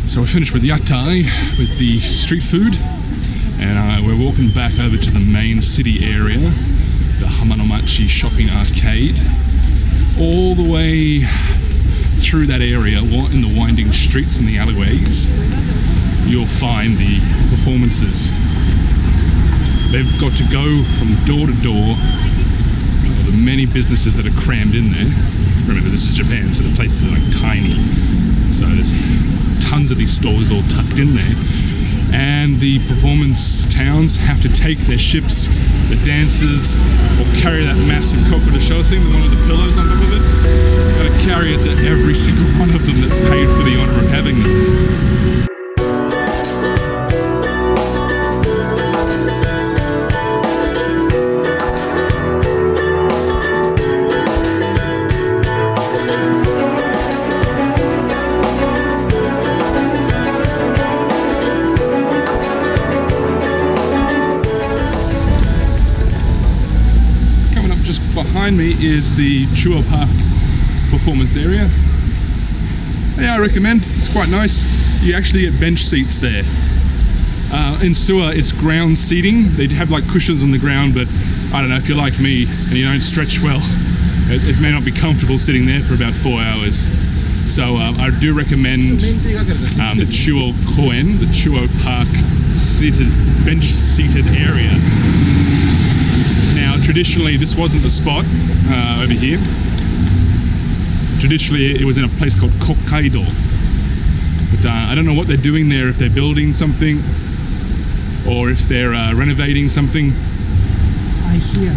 So we're finished with yatai, with the street food, and we're walking back over to the main city area, the Hamanomachi shopping arcade. All the way through that area, in the winding streets and the alleyways, you'll find the performances. They've got to go from door to door. The many businesses that are crammed in there. Remember, this is Japan, so the places are like tiny. So there's tons of these stores all tucked in there. And the performance towns have to take their ships, the dancers, or carry that massive crocodile shell thing with one of the pillows on top of it. Gotta carry it to every single one of them that's paid for the honour of having them. Behind me is the Chuo Park performance area. Yeah, I recommend. It's quite nice. You actually get bench seats there. In Suwa, it's ground seating. They have like cushions on the ground, but I don't know, if you're like me and you don't stretch well, it may not be comfortable sitting there for about 4 hours. So I do recommend the Chuo Koen, the Chuo Park bench seated area. Now, traditionally, this wasn't the spot over here. Traditionally, it was in a place called Kokkaido. But I don't know what they're doing there, if they're building something or if they're renovating something. I hear.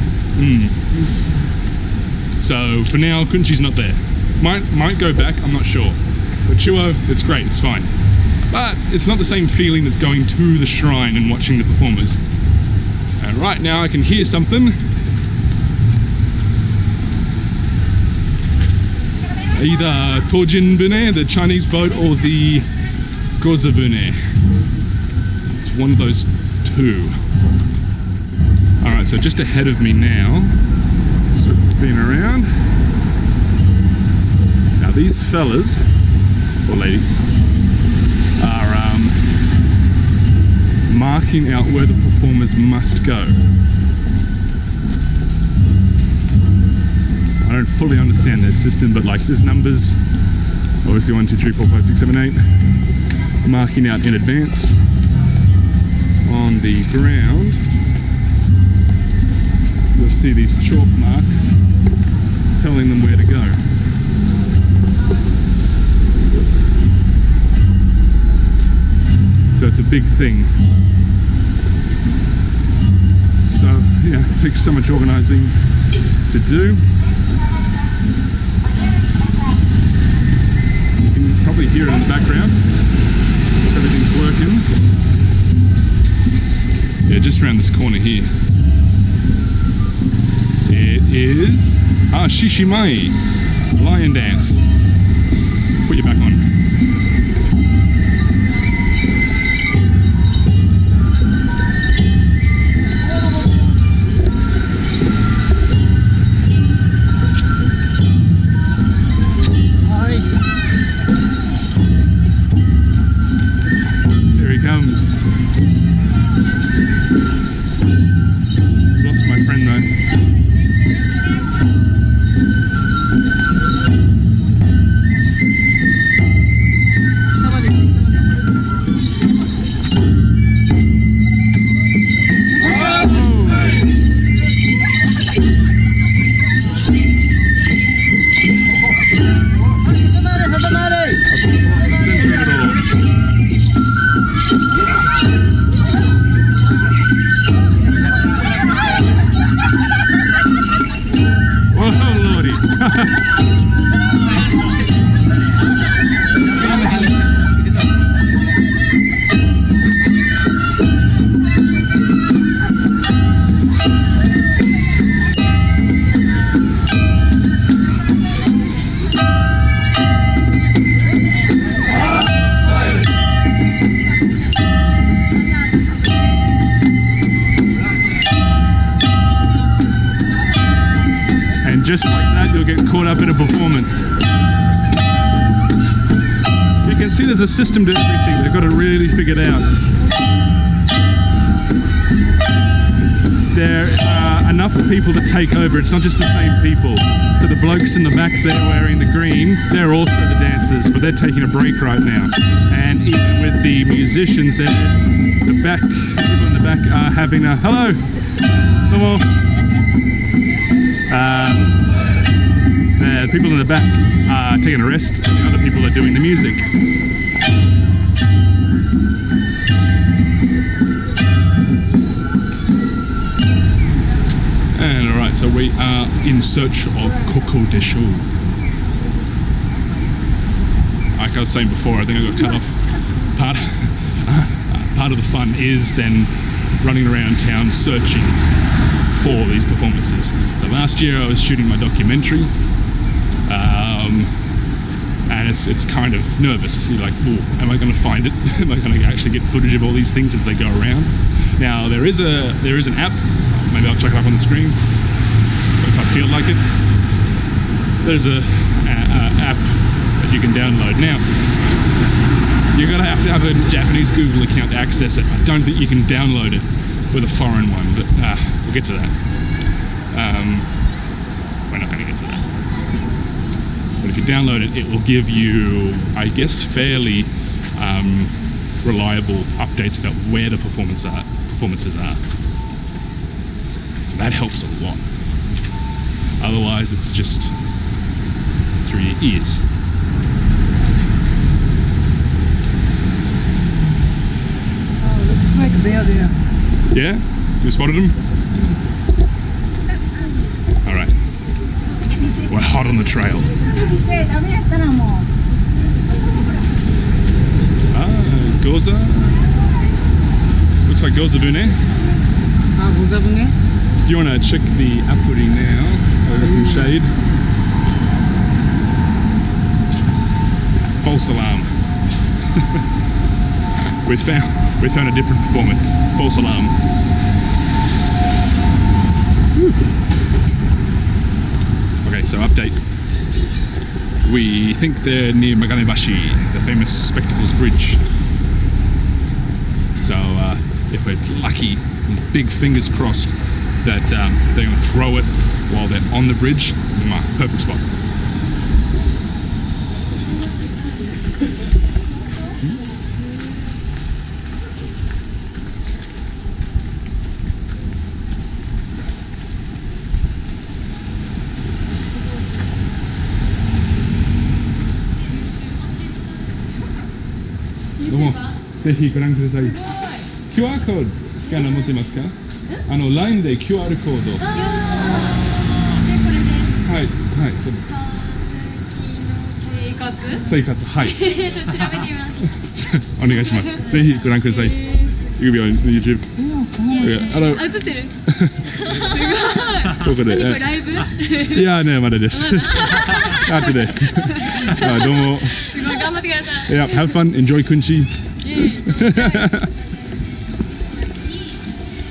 So for now, Kunchi's not there. Might go back, I'm not sure. But Chuo, it's great, it's fine. But it's not the same feeling as going to the shrine and watching the performers. And right now I can hear something. Either Tojin Bune, the Chinese boat, or the Goza Bune. It's one of those two. Alright, so just ahead of me now, spin around. Now these fellas, or ladies, are marking out where the performers must go. I don't fully understand their system, but like there's numbers, obviously 1, 2, 3, 4, 5, 6, 7, 8, marking out in advance on the ground. You'll see these chalk marks telling them where to go. So it's a big thing. So yeah, it takes so much organising to do. You can probably hear it in the background. Everything's working. Yeah, just around this corner here. It is Shishimai, lion dance. Put your back on. Lost my friend though. Just like that, you'll get caught up in a performance. You can see there's a system to everything. They've got it really figured out. There are enough people to take over. It's not just the same people. So the blokes in the back there wearing the green, they're also the dancers, but they're taking a break right now. And even with the musicians, people in the back are having a hello. Hello. The people in the back are taking a rest, and the other people are doing the music. And alright, so we are in search of Koko Desho. Like I was saying before, I think I got cut off. Part of the fun is then running around town searching for these performances. So last year I was shooting my documentary, and it's kind of nervous. You're like, oh, am I going to find it? Am I going to actually get footage of all these things as they go around? Now there is an app. Maybe I'll check it up on the screen if I feel like it. There's a app that you can download. Now you're gonna have to have a Japanese Google account to access it. I don't think you can download it with a foreign one, but we'll get to that. We're not going to get to that. But if you download it, it will give you, I guess, fairly reliable updates about where the performances are. That helps a lot. Otherwise, it's just through your ears. Oh, looks like they're there. Yeah? You spotted them? Alright. We're hot on the trail. Goza? Looks like Goza Bune. Do you want to check the apuri now? There's some shade. False alarm. we found a different performance. False alarm. Okay, so update. We think they're near Maganebashi, the famous Spectacles Bridge. So if we're lucky, big fingers crossed that they're going to throw it while they're on the bridge. Perfect spot.ぜひご覧ください。QR コードスキャナー持ってますか？LINE で QR コード。はい、はい、そうです。生活、はい。ちょっと調べてみます。お願いします。ぜひご覧ください。You can be on YouTube. 映ってる？ここで。これライブ？いやね、まだです。後で。どうも。すごい頑張ってください。Yeah, have fun, enjoy Kunchi.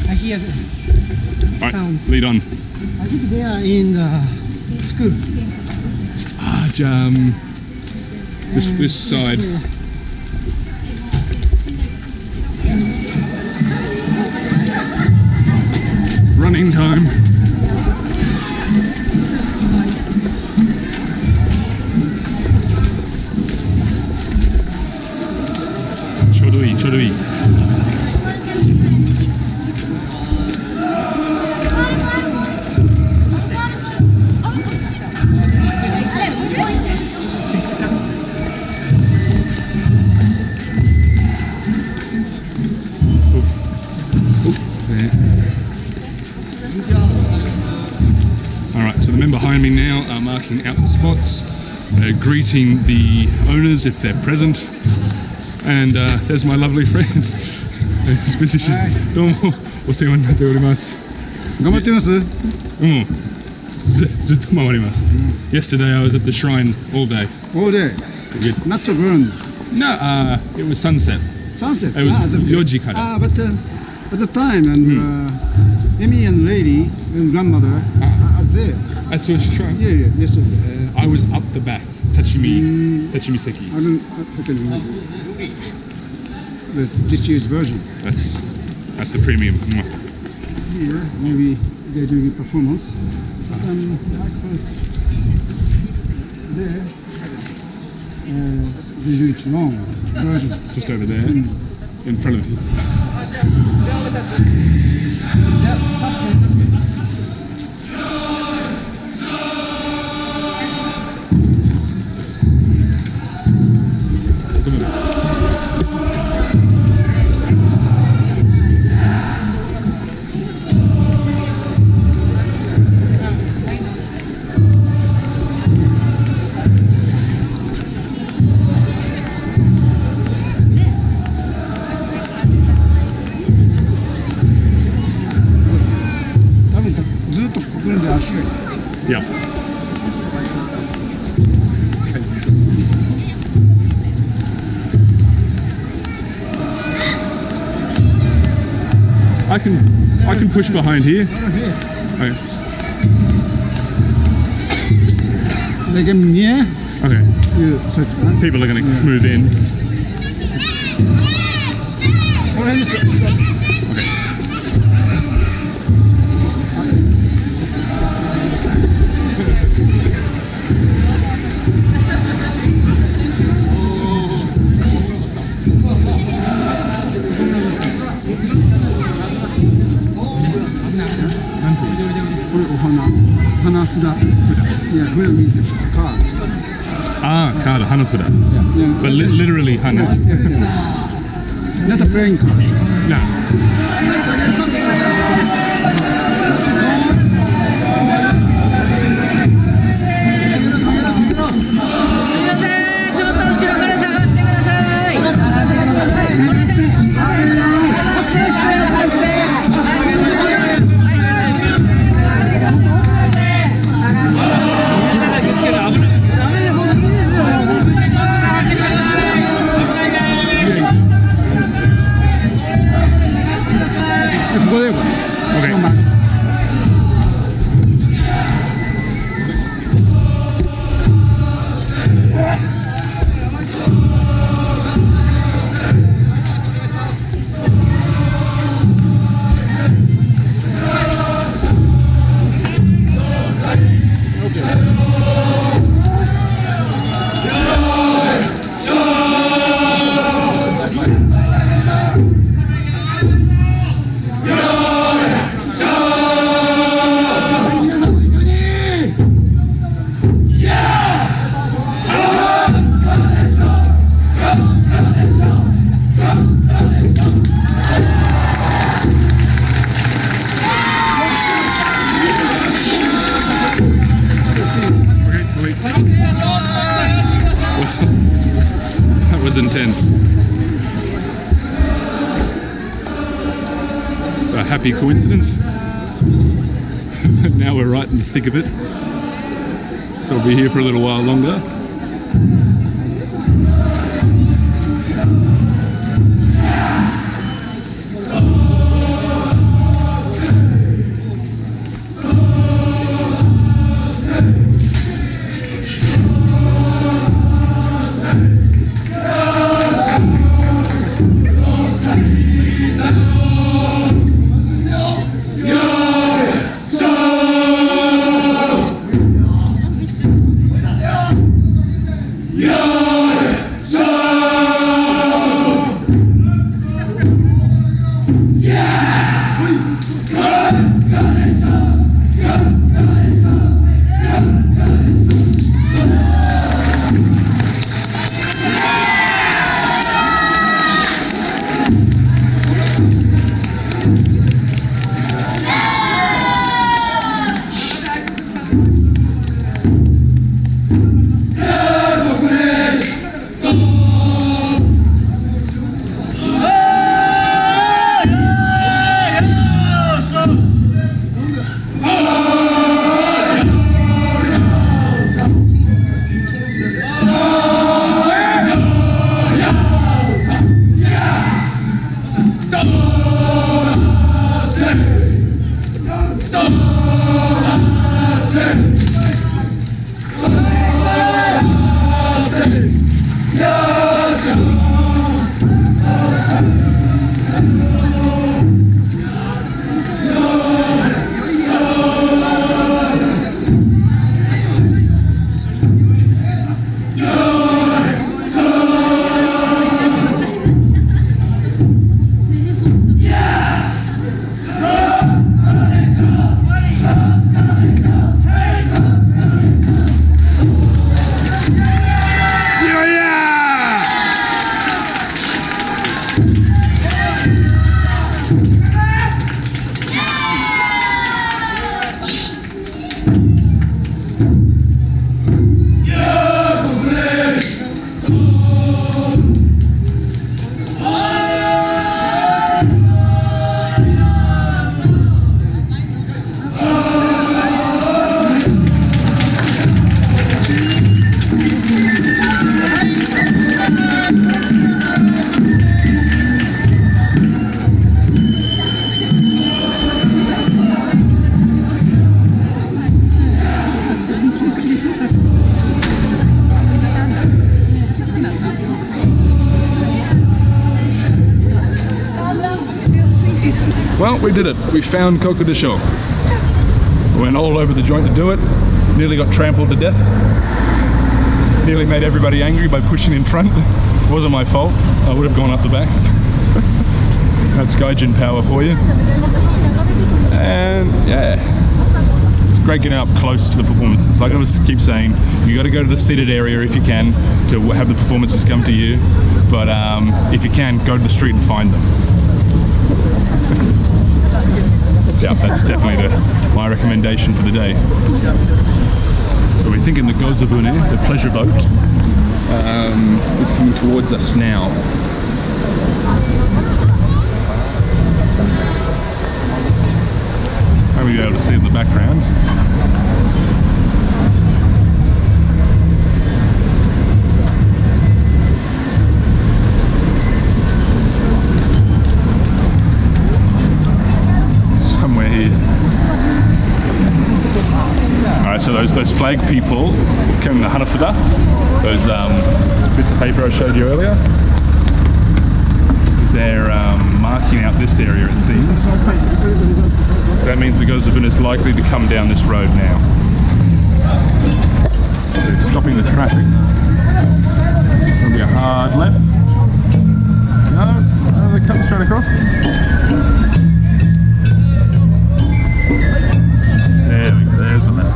I hear the sound. Lead on. I think they are in the school. This side. Running time. Chodoi. Alright, so the men behind me now are marking out the spots, greeting the owners if they're present. And there's my lovely friend. どうもお世話になっております。頑張ってます？ずっと回ります。Yesterday I was at the shrine all day. All day. Not so burn. No, it was sunset. Sunset. It was 4時から。But at the time and Emmy and lady and grandmother are there. That's what she tried. Yeah, yes. I was up the back 立ち見席. あるホテルに The disused version. That's the premium. Here, maybe they're doing a performance. There, they do it wrong version. Just over there, in front of you. Yeah. I can push behind here. Okay. They get near. Okay. You search. People are going to move in. Okay. Yeah, Huna means card. Ah, card, Hanafuda. Yeah. But literally Hana. Yeah. Not a playing card. No. That was intense. So a happy coincidence. Now we're right in the thick of it. So we'll be here for a little while longer. Well, we did it. We found Coca de Show. Went all over the joint to do it. Nearly got trampled to death. Nearly made everybody angry by pushing in front. It wasn't my fault. I would have gone up the back. That's Gaijin power for you. And yeah, it's great getting up close to the performances. Like I keep saying, you got to go to the seated area if you can to have the performances come to you. But if you can, go to the street and find them. Yeah, that's definitely my recommendation for the day. So we're thinking the Gozabune, the pleasure boat, is coming towards us now. Hopefully you'll be able to see in the background. Somewhere here. Alright, so those flag people carrying the hanafuda, those bits of paper I showed you earlier, they're marking out this area, it seems. So that means the Gozabun is likely to come down this road now. So they're stopping the traffic. It's going to be a hard left. No, they're cutting straight across. There we go, there's the left.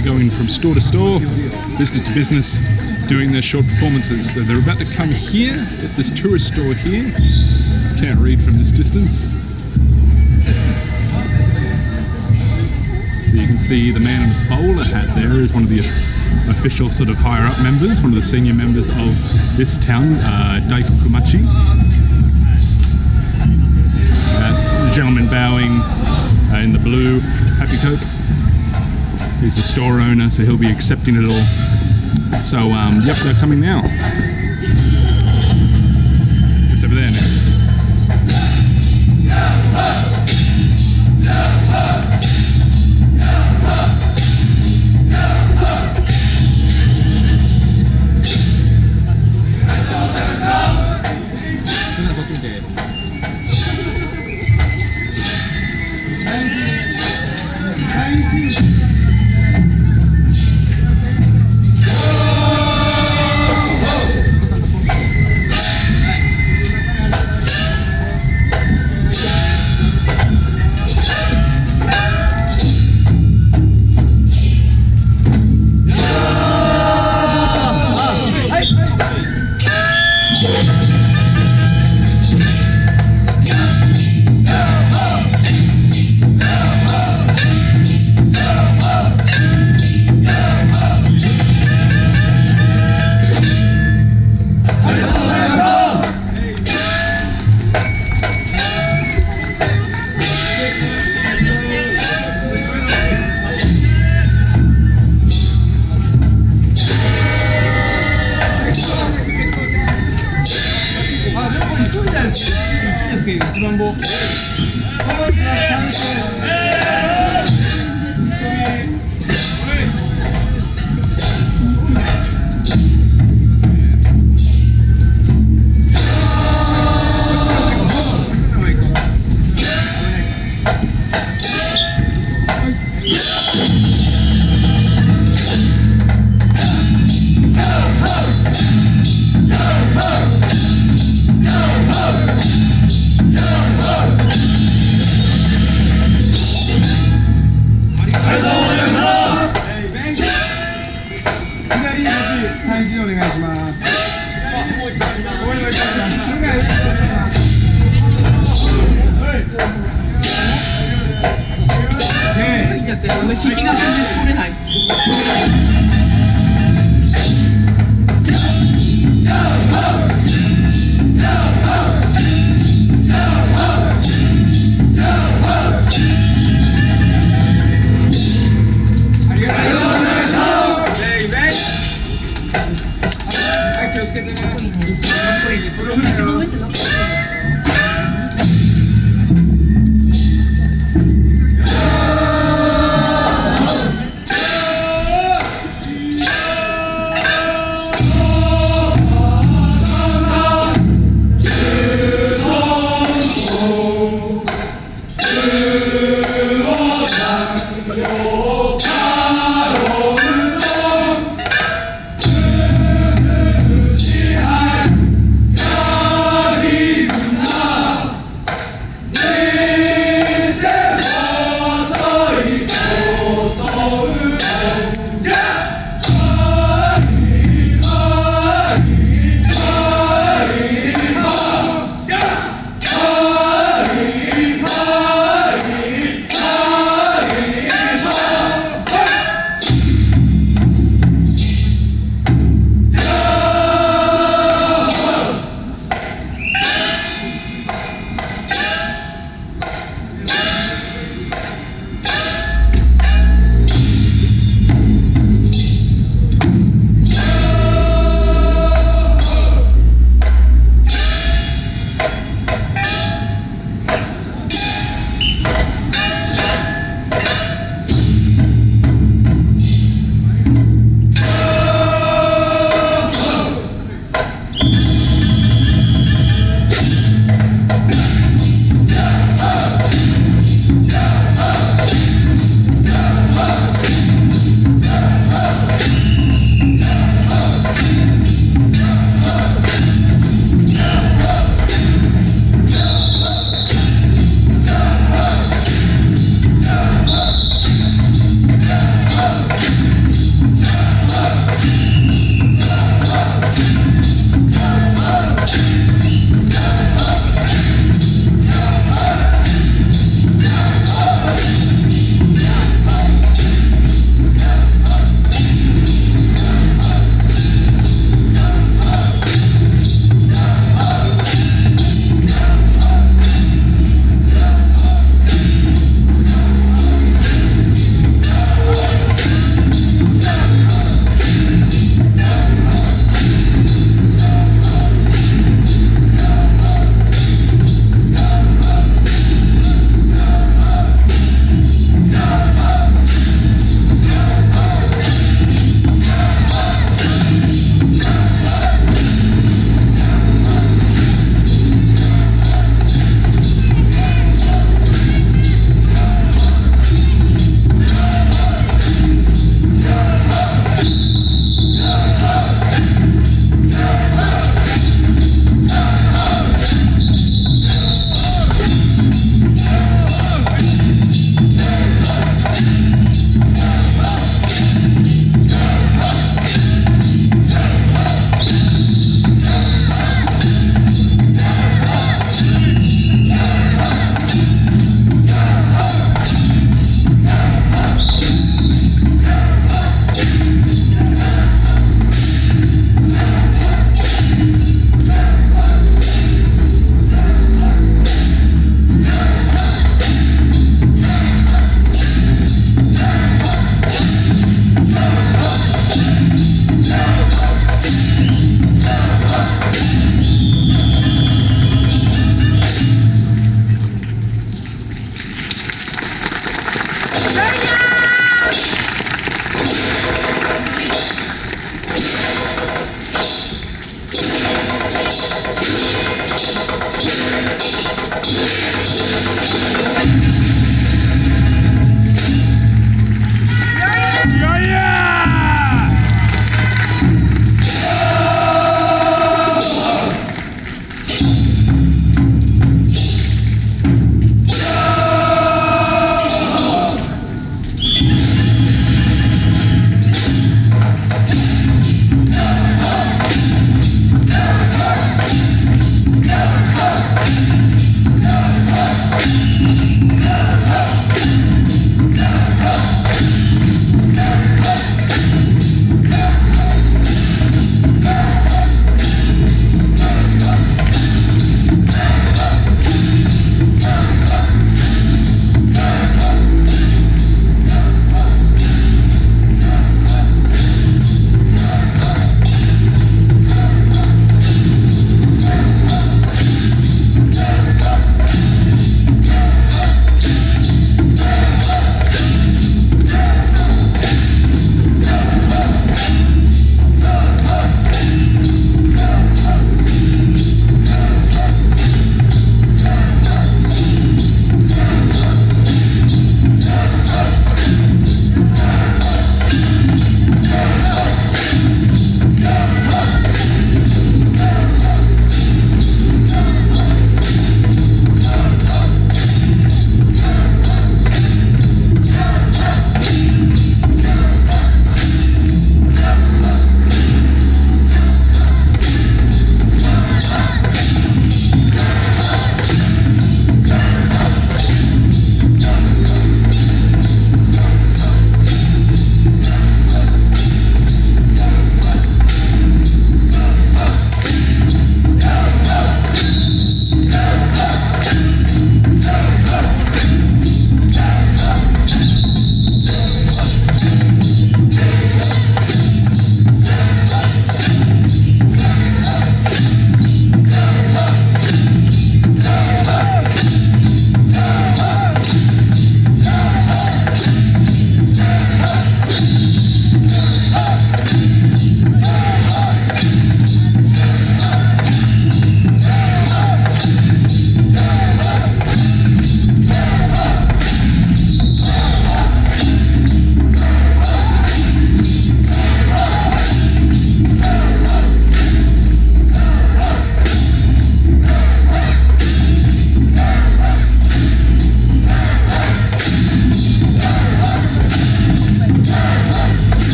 going from store to store, business to business, doing their short performances. So they're about to come here at this tourist store here. Can't read from this distance. So you can see the man in the bowler hat there is one of the official sort of higher up members, one of the senior members of this town, Daikokumachi. The gentleman bowing in the blue happy coat. He's the store owner, so he'll be accepting it all. So, yep, they're coming now. Just over there now.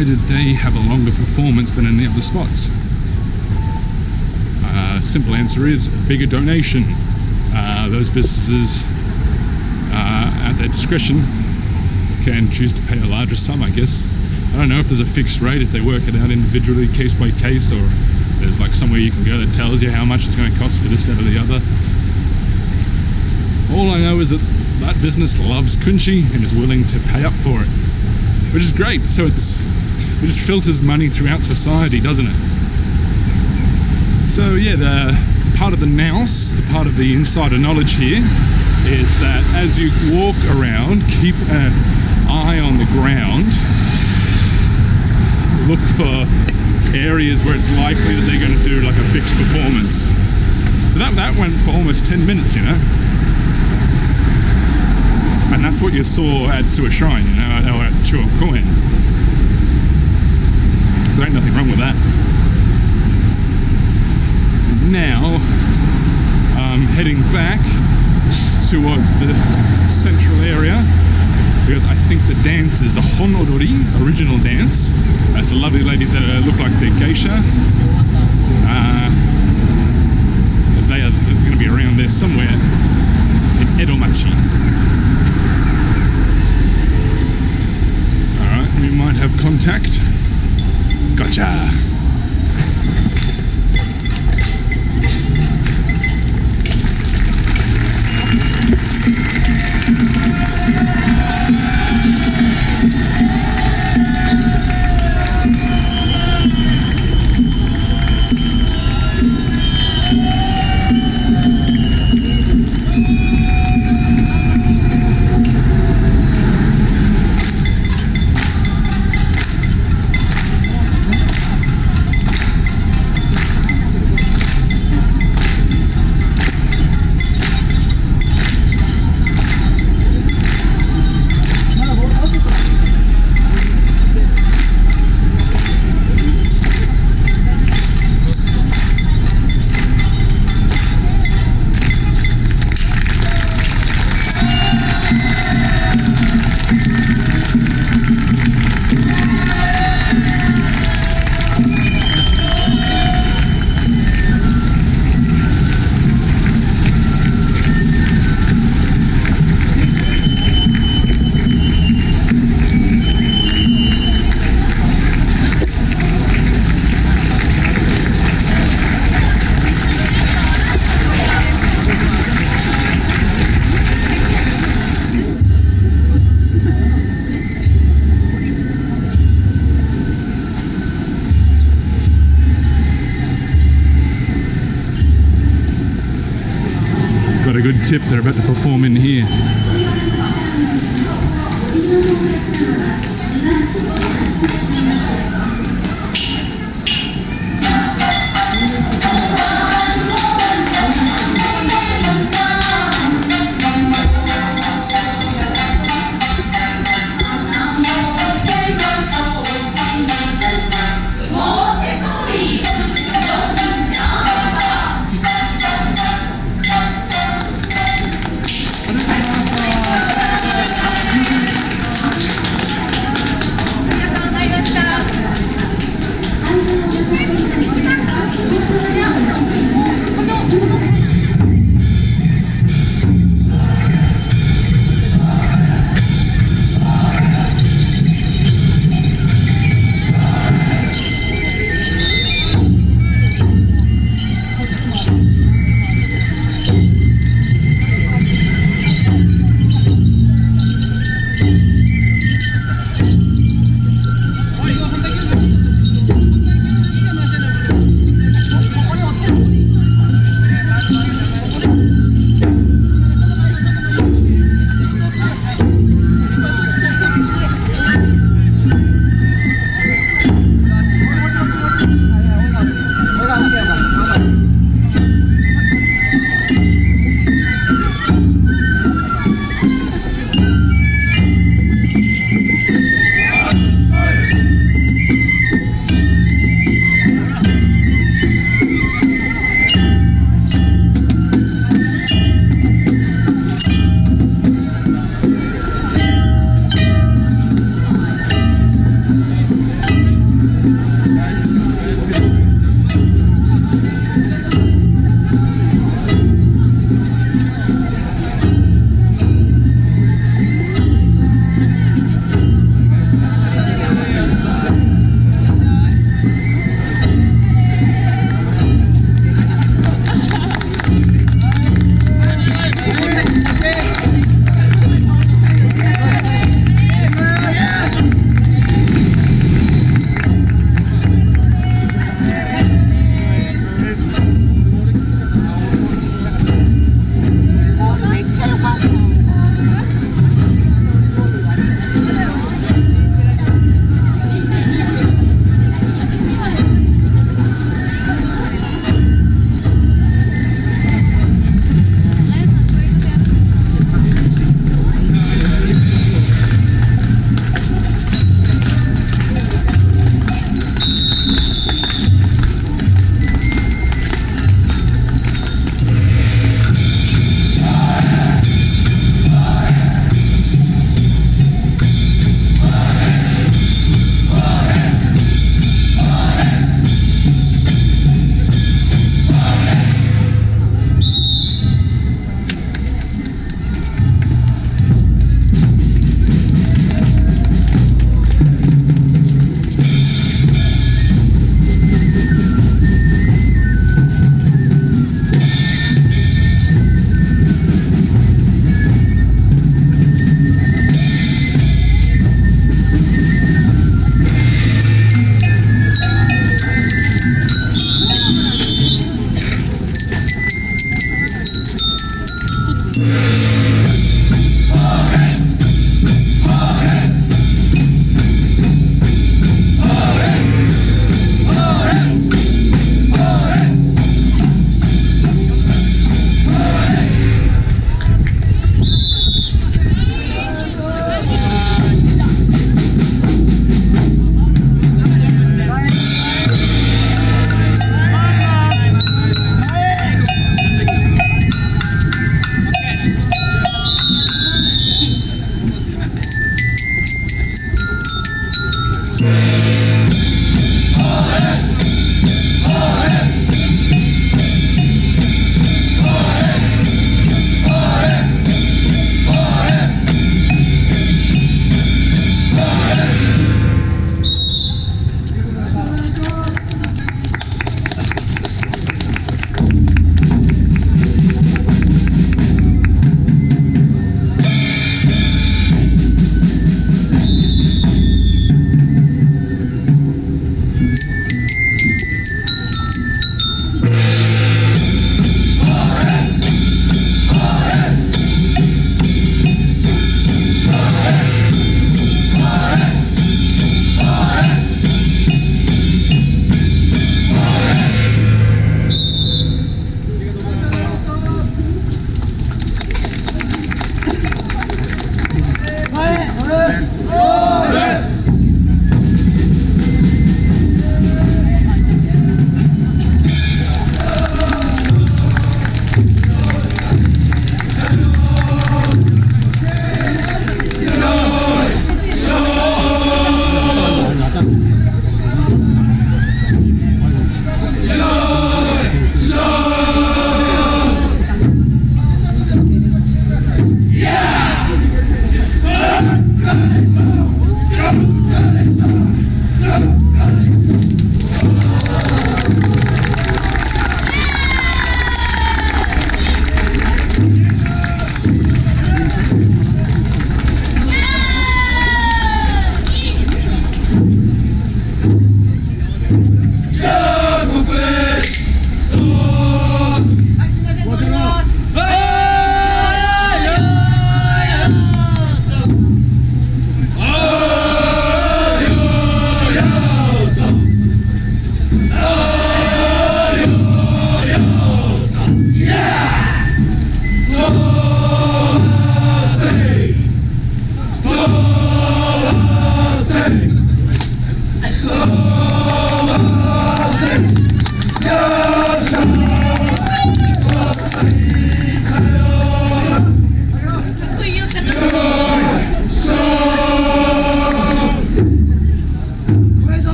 why did they have a longer performance than any other spots? Simple answer is bigger donation. Those businesses, at their discretion, can choose to pay a larger sum, I guess. I don't know if there's a fixed rate, if they work it out individually, case by case, or there's like somewhere you can go that tells you how much it's going to cost for this, that, or the other. All I know is that that business loves Kunchi and is willing to pay up for it, which is great. So it just filters money throughout society, doesn't it? So yeah, the part of the nous, the part of the insider knowledge here, is that as you walk around, keep an eye on the ground, look for areas where it's likely that they're going to do like a fixed performance. So that went for almost 10 minutes, you know? And that's what you saw at Suwa Shrine, you know, or at Chuo Koen. There ain't nothing wrong with that. Now, I'm heading back towards the central area because I think the dance is the Honodori, original dance. That's the lovely ladies that look like they're geisha. They are going to be around there somewhere in Edomachi. Alright, we might have contact. Gotcha! Got a good tip they're about to perform in here.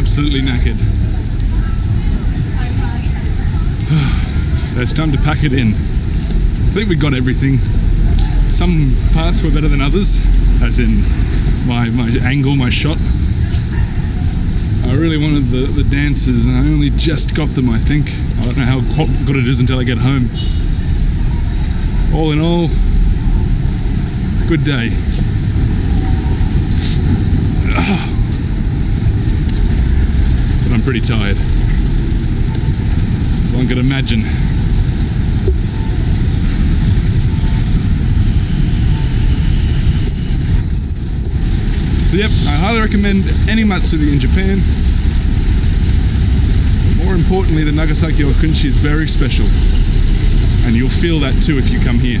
absolutely knackered. It's time to pack it in. I think we got everything. Some parts were better than others, as in my angle, my shot. I really wanted the dances, and I only just got them, I think. I don't know how good it is until I get home. All in all, good day. But I'm pretty tired. As one could imagine. So yep, I highly recommend any Matsuri in Japan. More importantly, the Nagasaki Kunchi is very special, and you'll feel that too if you come here.